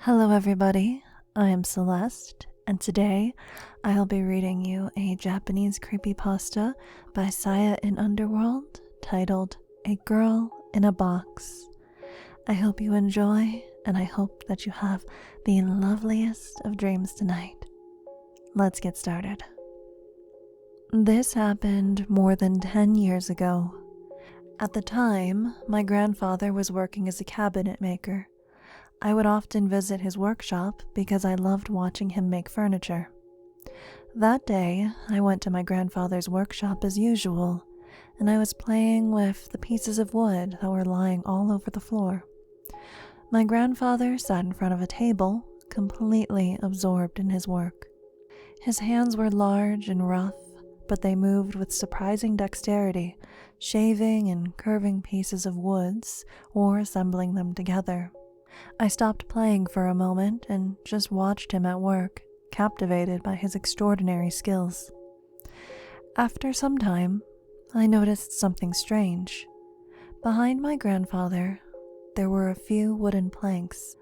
Hello everybody, I am Celeste, and today I'll be reading you a Japanese creepypasta by Saya in Underworld titled A Girl in a Box. I hope you enjoy, and I hope that you have the loveliest of dreams tonight. Let's get started. This happened more than 10 years ago. At the time, my grandfather was working as a cabinet maker. I would often visit his workshop because I loved watching him make furniture. That day, I went to my grandfather's workshop as usual, and I was playing with the pieces of wood that were lying all over the floor. My grandfather sat in front of a table, completely absorbed in his work. His hands were large and rough, but they moved with surprising dexterity, shaving and curving pieces of woods or assembling them together. I stopped playing for a moment and just watched him at work, captivated by his extraordinary skills. After some time, I noticed something strange. Behind my grandfather, there were a few wooden planks,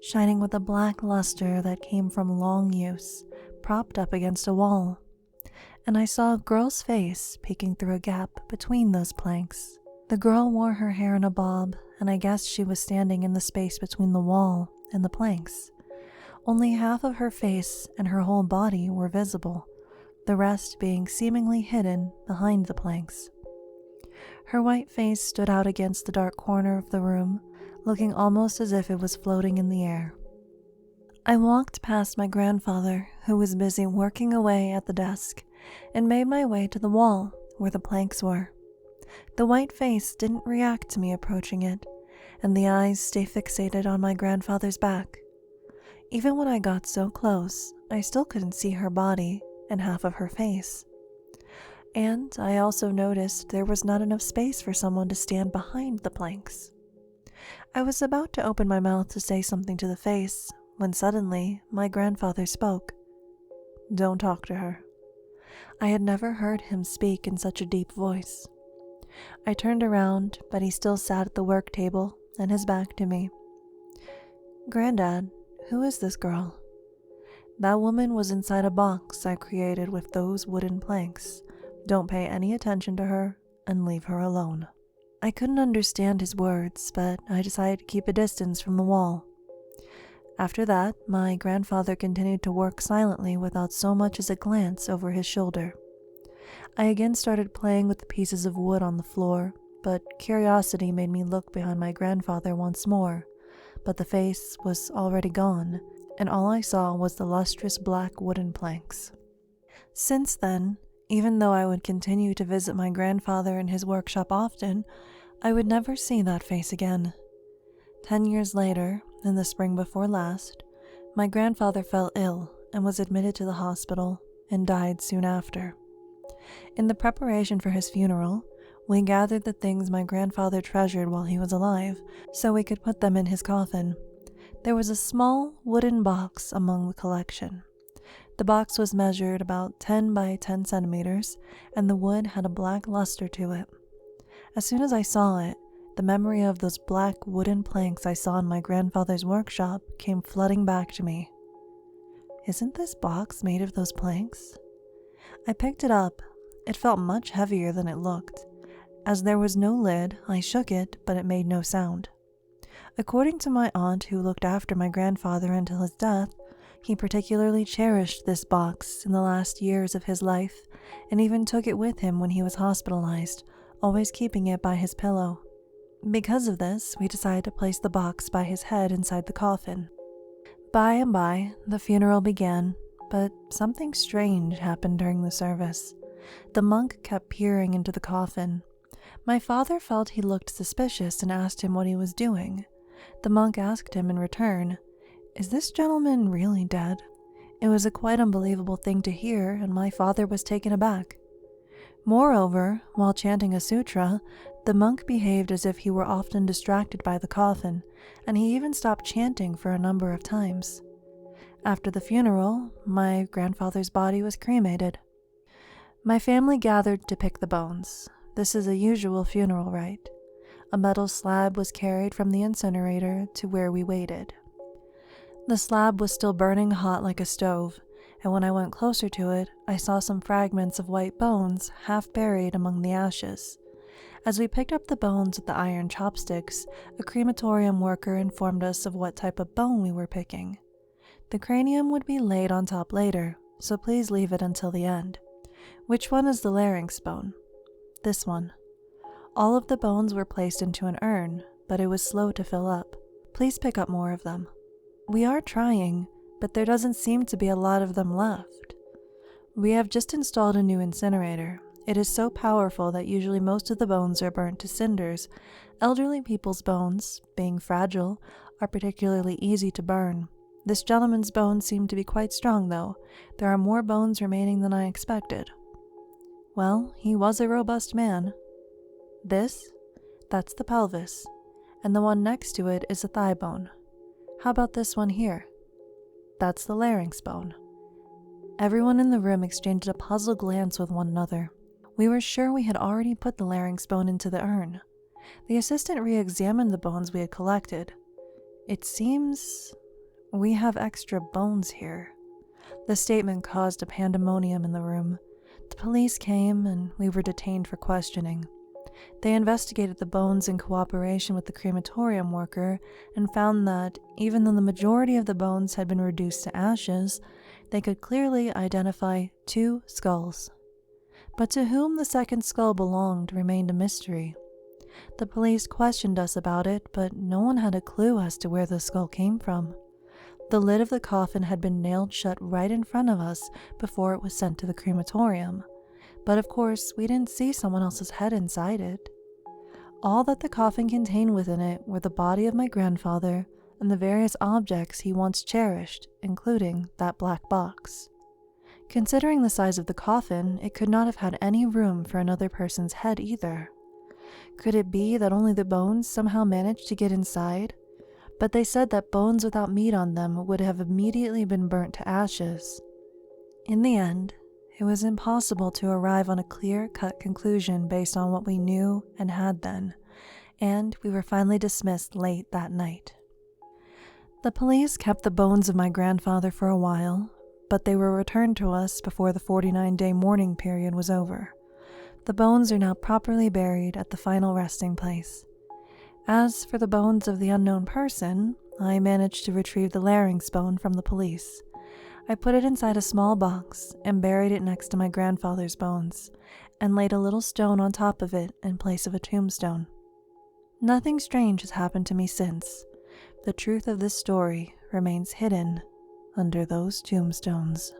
shining with a black luster that came from long use, propped up against a wall, and I saw a girl's face peeking through a gap between those planks. The girl wore her hair in a bob, and I guessed she was standing in the space between the wall and the planks. Only half of her face and her whole body were visible, the rest being seemingly hidden behind the planks. Her white face stood out against the dark corner of the room, looking almost as if it was floating in the air. I walked past my grandfather, who was busy working away at the desk, and made my way to the wall where the planks were. The white face didn't react to me approaching it, and the eyes stayed fixated on my grandfather's back. Even when I got so close, I still couldn't see her body and half of her face. And I also noticed there was not enough space for someone to stand behind the planks. I was about to open my mouth to say something to the face when suddenly my grandfather spoke. "Don't talk to her." I had never heard him speak in such a deep voice. I turned around, but he still sat at the work table and his back to me. "Granddad, who is this girl?" "That woman was inside a box I created with those wooden planks. Don't pay any attention to her and leave her alone." I couldn't understand his words, but I decided to keep a distance from the wall. After that, my grandfather continued to work silently without so much as a glance over his shoulder. I again started playing with the pieces of wood on the floor, but curiosity made me look behind my grandfather once more, but the face was already gone, and all I saw was the lustrous black wooden planks. Since then, even though I would continue to visit my grandfather in his workshop often, I would never see that face again. 10 years later, in the spring before last, my grandfather fell ill and was admitted to the hospital and died soon after. In the preparation for his funeral, we gathered the things my grandfather treasured while he was alive so we could put them in his coffin. There was a small wooden box among the collection. The box was measured about 10 by 10 centimeters, and the wood had a black luster to it. As soon as I saw it, the memory of those black wooden planks I saw in my grandfather's workshop came flooding back to me. Isn't this box made of those planks? I picked it up. It felt much heavier than it looked. As there was no lid, I shook it, but it made no sound. According to my aunt who looked after my grandfather until his death, he particularly cherished this box in the last years of his life and even took it with him when he was hospitalized, always keeping it by his pillow. Because of this, we decided to place the box by his head inside the coffin. By and by, the funeral began, but something strange happened during the service. The monk kept peering into the coffin. My father felt he looked suspicious and asked him what he was doing. The monk asked him in return, "Is this gentleman really dead?" It was a quite unbelievable thing to hear, and my father was taken aback. Moreover, while chanting a sutra, the monk behaved as if he were often distracted by the coffin, and he even stopped chanting for a number of times. After the funeral, my grandfather's body was cremated. My family gathered to pick the bones. This is a usual funeral rite. A metal slab was carried from the incinerator to where we waited. The slab was still burning hot like a stove, and when I went closer to it, I saw some fragments of white bones half buried among the ashes. As we picked up the bones with the iron chopsticks, a crematorium worker informed us of what type of bone we were picking. The cranium would be laid on top later, so please leave it until the end. Which one is the larynx bone? This one. All of the bones were placed into an urn, but it was slow to fill up. Please pick up more of them. We are trying, but there doesn't seem to be a lot of them left. We have just installed a new incinerator. It is so powerful that usually most of the bones are burnt to cinders. Elderly people's bones, being fragile, are particularly easy to burn. This gentleman's bones seem to be quite strong though. There are more bones remaining than I expected. Well, he was a robust man. That's the pelvis, and the one next to it is a thigh bone. How about this one here? That's the larynx bone. Everyone in the room exchanged a puzzled glance with one another. We were sure we had already put the larynx bone into the urn. The assistant re-examined the bones we had collected. It seems we have extra bones here. The statement caused a pandemonium in the room. The police came and we were detained for questioning. They investigated the bones in cooperation with the crematorium worker and found that, even though the majority of the bones had been reduced to ashes, they could clearly identify 2 skulls. But to whom the second skull belonged remained a mystery. The police questioned us about it, but no one had a clue as to where the skull came from. The lid of the coffin had been nailed shut right in front of us before it was sent to the crematorium. But of course, we didn't see someone else's head inside it. All that the coffin contained within it were the body of my grandfather and the various objects he once cherished, including that black box. Considering the size of the coffin, it could not have had any room for another person's head either. Could it be that only the bones somehow managed to get inside? But they said that bones without meat on them would have immediately been burnt to ashes. In the end, it was impossible to arrive on a clear-cut conclusion based on what we knew and had then, and we were finally dismissed late that night. The police kept the bones of my grandfather for a while, but they were returned to us before the 49-day mourning period was over. The bones are now properly buried at the final resting place. As for the bones of the unknown person, I managed to retrieve the larynx bone from the police. I put it inside a small box and buried it next to my grandfather's bones, and laid a little stone on top of it in place of a tombstone. Nothing strange has happened to me since. The truth of this story remains hidden under those tombstones.